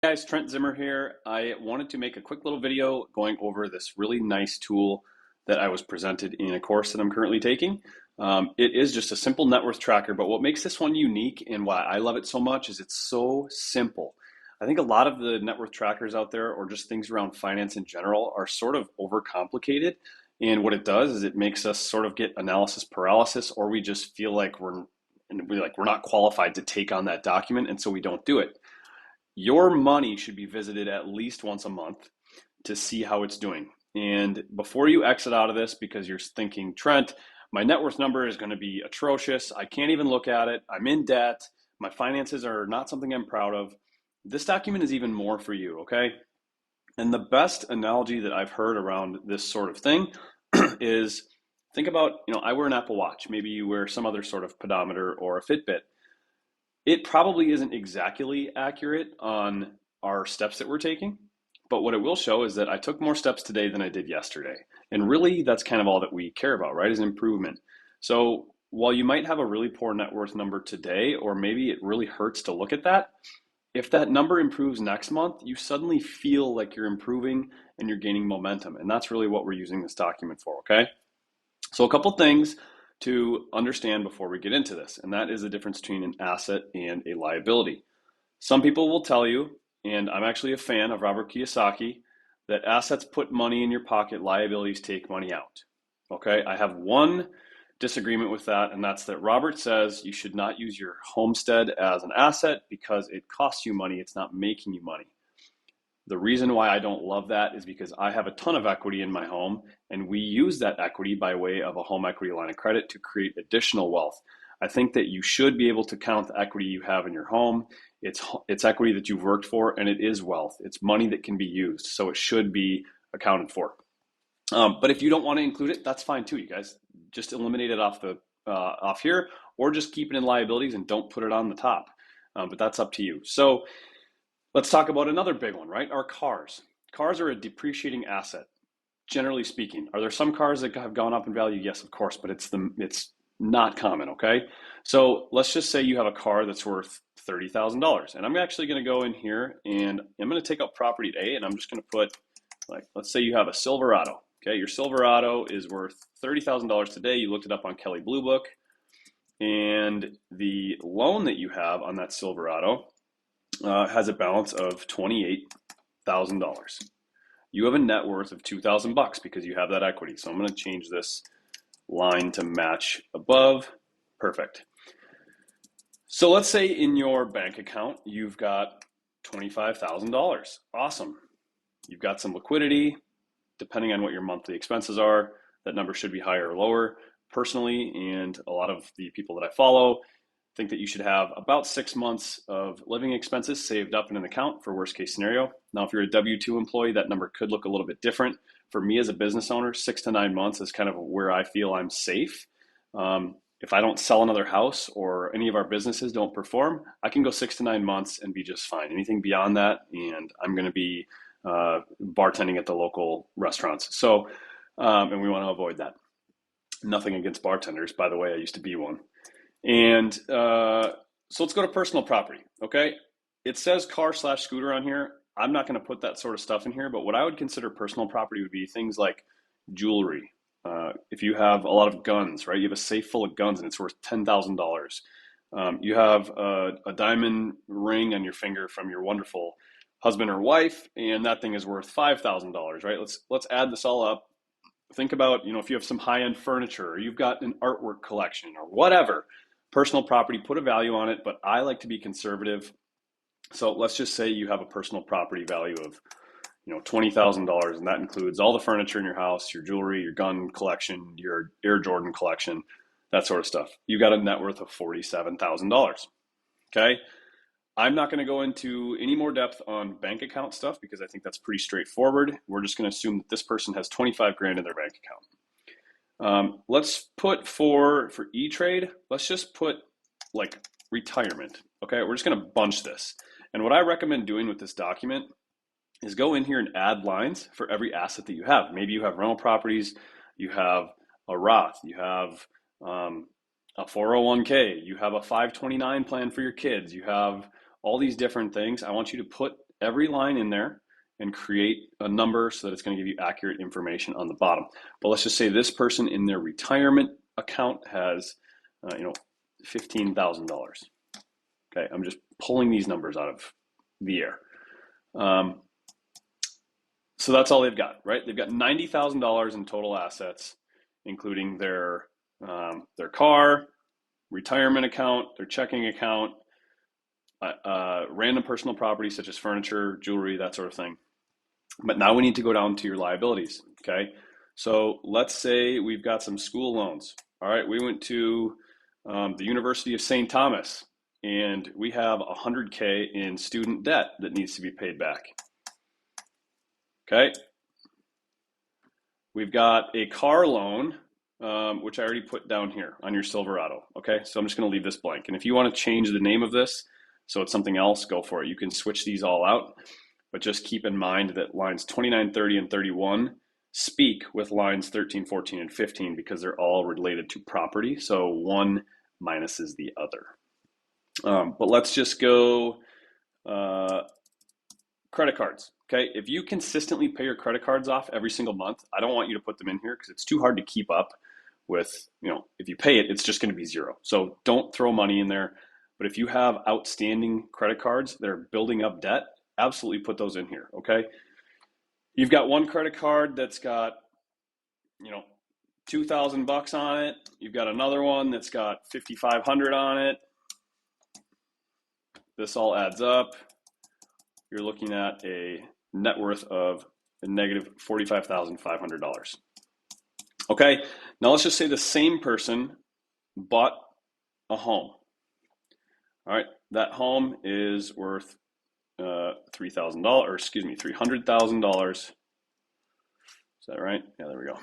Guys, Trent Zimmer here. I wanted to make a quick little video going over this really nice tool that I was presented in a course that I'm currently taking. It is just a simple net worth tracker, but what makes this one unique and why I love it so much is it's so simple. I think a lot of the net worth trackers out there, or just things around finance in general, are sort of overcomplicated. And what it does is it makes us sort of get analysis paralysis, or we just feel like we're not qualified to take on that document, and so we don't do it. Your money should be visited at least once a month to see how it's doing. And before you exit out of this, because you're thinking, Trent, my net worth number is going to be atrocious. I can't even look at it. I'm in debt. My finances are not something I'm proud of. This document is even more for you, okay? And the best analogy that I've heard around this sort of thing is think about, I wear an Apple Watch. Maybe you wear some other sort of pedometer or a Fitbit. It probably isn't exactly accurate on our steps that we're taking, but what it will show is that I took more steps today than I did yesterday. And really, that's kind of all that we care about, right, is improvement. So while you might have a really poor net worth number today, or maybe it really hurts to look at that, if that number improves next month, you suddenly feel like you're improving and you're gaining momentum. And that's really what we're using this document for, okay? So a couple things to understand before we get into this, and that is the difference between an asset and a liability. Some people will tell you, and I'm actually a fan of Robert Kiyosaki, that assets put money in your pocket, liabilities take money out. Okay, I have one disagreement with that, and that's that Robert says you should not use your homestead as an asset because it costs you money, it's not making you money. The reason why I don't love that is because I have a ton of equity in my home, and we use that equity by way of a home equity line of credit to create additional wealth. I think that you should be able to count the equity you have in your home. It's equity that you've worked for, and it is wealth. It's money that can be used, so it should be accounted for. But if you don't want to include it, that's fine too, you guys. Just eliminate it off here, or just keep it in liabilities and don't put it on the top. But that's up to you. So let's talk about another big one, right? Our cars. Cars are a depreciating asset, generally speaking. Are there some cars that have gone up in value? Yes, of course, but it's not common, okay? So let's just say you have a car that's worth $30,000. And I'm actually going to go in here and I'm going to take out property A, and I'm just going to put, like, let's say you have a Silverado. Okay, your Silverado is worth $30,000 today. You looked it up on Kelley Blue Book. And the loan that you have on that Silverado has a balance of $28,000. You have a net worth of $2,000 because you have that equity. So I'm going to change this line to match above. Perfect. So let's say in your bank account, you've got $25,000. Awesome. You've got some liquidity. Depending on what your monthly expenses are, that number should be higher or lower. Personally, and a lot of the people that I follow think that you should have about 6 months of living expenses saved up in an account for worst case scenario. Now, if you're a W-2 employee, that number could look a little bit different. For me as a business owner, 6 to 9 months is kind of where I feel I'm safe. If I don't sell another house or any of our businesses don't perform, I can go 6 to 9 months and be just fine. Anything beyond that, and I'm going to be bartending at the local restaurants. So, and we want to avoid that. Nothing against bartenders, by the way, I used to be one. And so let's go to personal property, okay? It says car/scooter on here. I'm not going to put that sort of stuff in here, but what I would consider personal property would be things like jewelry. If you have a lot of guns, right? You have a safe full of guns and it's worth $10,000. You have a diamond ring on your finger from your wonderful husband or wife, and that thing is worth $5,000, right? Let's add this all up. Think about, if you have some high-end furniture, or you've got an artwork collection, or whatever, personal property, put a value on it, but I like to be conservative. So let's just say you have a personal property value of, $20,000, and that includes all the furniture in your house, your jewelry, your gun collection, your Air Jordan collection, that sort of stuff. You got a net worth of $47,000, okay? I'm not going to go into any more depth on bank account stuff because I think that's pretty straightforward. We're just going to assume that this person has 25 grand in their bank account. Let's put for E-Trade, let's just put like retirement. Okay, we're just going to bunch this. And what I recommend doing with this document is go in here and add lines for every asset that you have. Maybe you have rental properties, you have a Roth, you have a 401k, you have a 529 plan for your kids, you have all these different things. I want you to put every line in there and create a number so that it's going to give you accurate information on the bottom. But let's just say this person in their retirement account has, $15,000. Okay, I'm just pulling these numbers out of the air. So that's all they've got, right? They've got $90,000 in total assets, including their car, retirement account, their checking account, random personal property such as furniture, jewelry, that sort of thing. But now we need to go down to your liabilities, okay? So let's say we've got some school loans. All right, we went to the University of St. Thomas, and we have $100K in student debt that needs to be paid back. Okay. We've got a car loan, which I already put down here on your Silverado. Okay, so I'm just going to leave this blank. And if you want to change the name of this so it's something else, go for it. You can switch these all out, but just keep in mind that lines 29, 30, and 31 speak with lines 13, 14, and 15 because they're all related to property. So one minuses the other. But let's just go credit cards. Okay, if you consistently pay your credit cards off every single month, I don't want you to put them in here because it's too hard to keep up with, if you pay it, it's just going to be zero. So don't throw money in there. But if you have outstanding credit cards that are building up debt, absolutely put those in here, okay? You've got one credit card that's got, $2,000 on it. You've got another one that's got $5,500 on it. This all adds up. You're looking at a net worth of a negative $45,500. Okay, now let's just say the same person bought a home. All right, that home is worth $3,000, or excuse me, $300,000. Is that right? Yeah, there we go.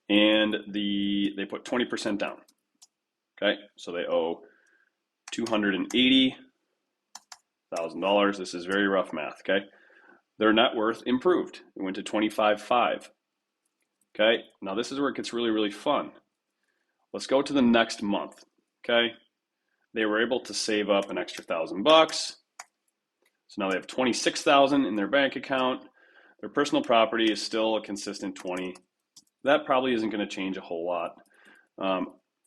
And they put 20% down. Okay, so they owe $280,000. This is very rough math. Okay. Their net worth improved. It went to 25.5. Okay, now this is where it gets really, really fun. Let's go to the next month. Okay, they were able to save up an extra $1,000. So now they have 26,000 in their bank account. Their personal property is still a consistent 20. That probably isn't going to change a whole lot.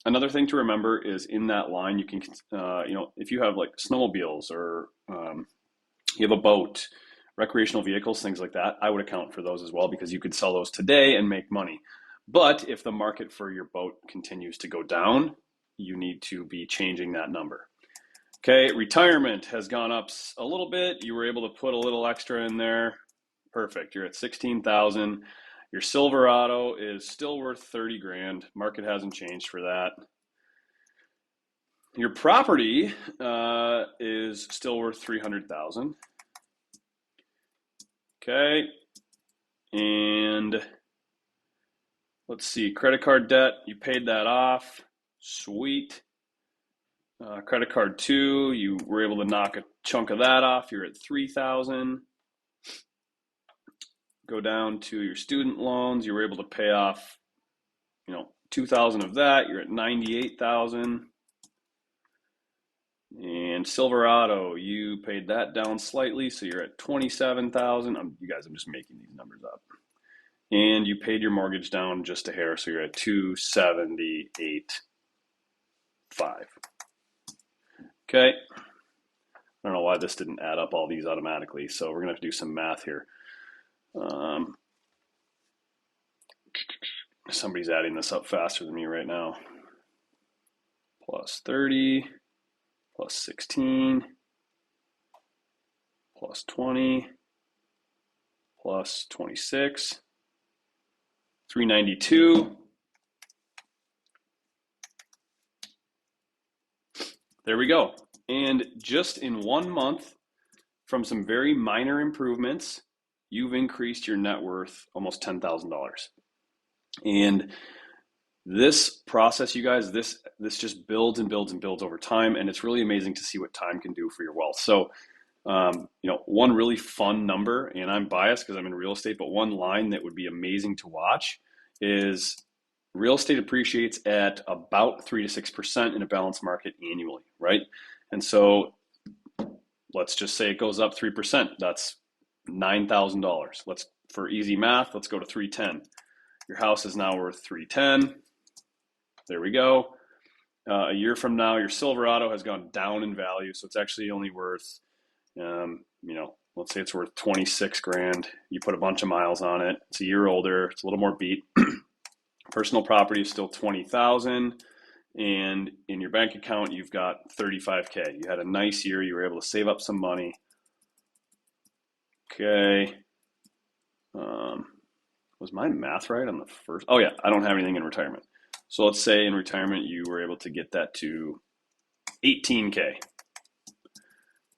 Another thing to remember is in that line, you can, if you have like snowmobiles or you have a boat, recreational vehicles, things like that, I would account for those as well because you could sell those today and make money. But if the market for your boat continues to go down, you need to be changing that number. Okay, retirement has gone up a little bit. You were able to put a little extra in there. Perfect. You're at 16,000. Your Silverado is still worth 30 grand. Market hasn't changed for that. Your property is still worth 300,000. Okay, and let's see, credit card debt, you paid that off, sweet. Credit card 2, you were able to knock a chunk of that off, you're at 3,000. Go down to your student loans, you were able to pay off, 2,000 of that, you're at 98,000. And Silverado, you paid that down slightly, so you're at 27,000. You guys, I'm just making these numbers up. And you paid your mortgage down just a hair, so you're at 278.5. Okay. I don't know why this didn't add up all these automatically, so we're gonna have to do some math here. Somebody's adding this up faster than me right now. Plus 30. Plus 16, plus 20, plus 26, 392. There we go. And just in 1 month, from some very minor improvements, you've increased your net worth almost $10,000. And this process, you guys, this just builds and builds and builds over time, and it's really amazing to see what time can do for your wealth. So, one really fun number, and I'm biased because I'm in real estate, but one line that would be amazing to watch is real estate appreciates at about 3 to 6% in a balanced market annually, right? And so let's just say it goes up 3%. That's $9,000. For easy math, let's go to 310. Your house is now worth 310. There we go. A year from now, your Silverado has gone down in value, so it's actually only worth, let's say it's worth 26 grand. You put a bunch of miles on it. It's a year older. It's a little more beat. Personal property is still 20,000, and in your bank account, you've got 35K. You had a nice year. You were able to save up some money. Okay. Was my math right on the first? Oh yeah, I don't have anything in retirement. So let's say in retirement you were able to get that to 18K.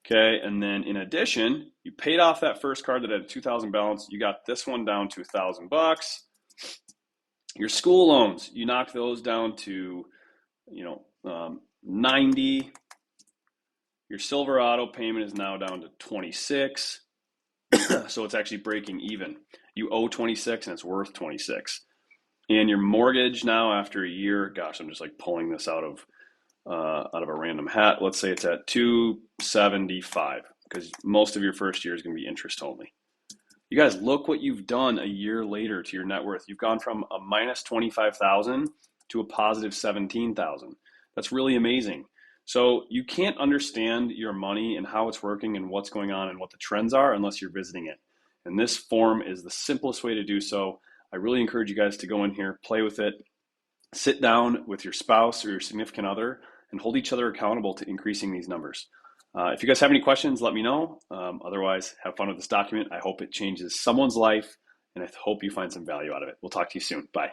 Okay, and then in addition, you paid off that first card that had a 2,000 balance. You got this one down to $1,000. Your school loans, you knocked those down to, 90. Your Silverado payment is now down to 26. So it's actually breaking even. You owe 26 and it's worth 26. And your mortgage now after a year, gosh, I'm just like pulling this out of a random hat. Let's say it's at 275 because most of your first year is going to be interest only. You guys, look what you've done a year later to your net worth. You've gone from a minus 25,000 to a positive 17,000. That's really amazing. So you can't understand your money and how it's working and what's going on and what the trends are unless you're visiting it. And this form is the simplest way to do so. I really encourage you guys to go in here, play with it, sit down with your spouse or your significant other, and hold each other accountable to increasing these numbers. If you guys have any questions, let me know. Otherwise, have fun with this document. I hope it changes someone's life, and I hope you find some value out of it. We'll talk to you soon. Bye.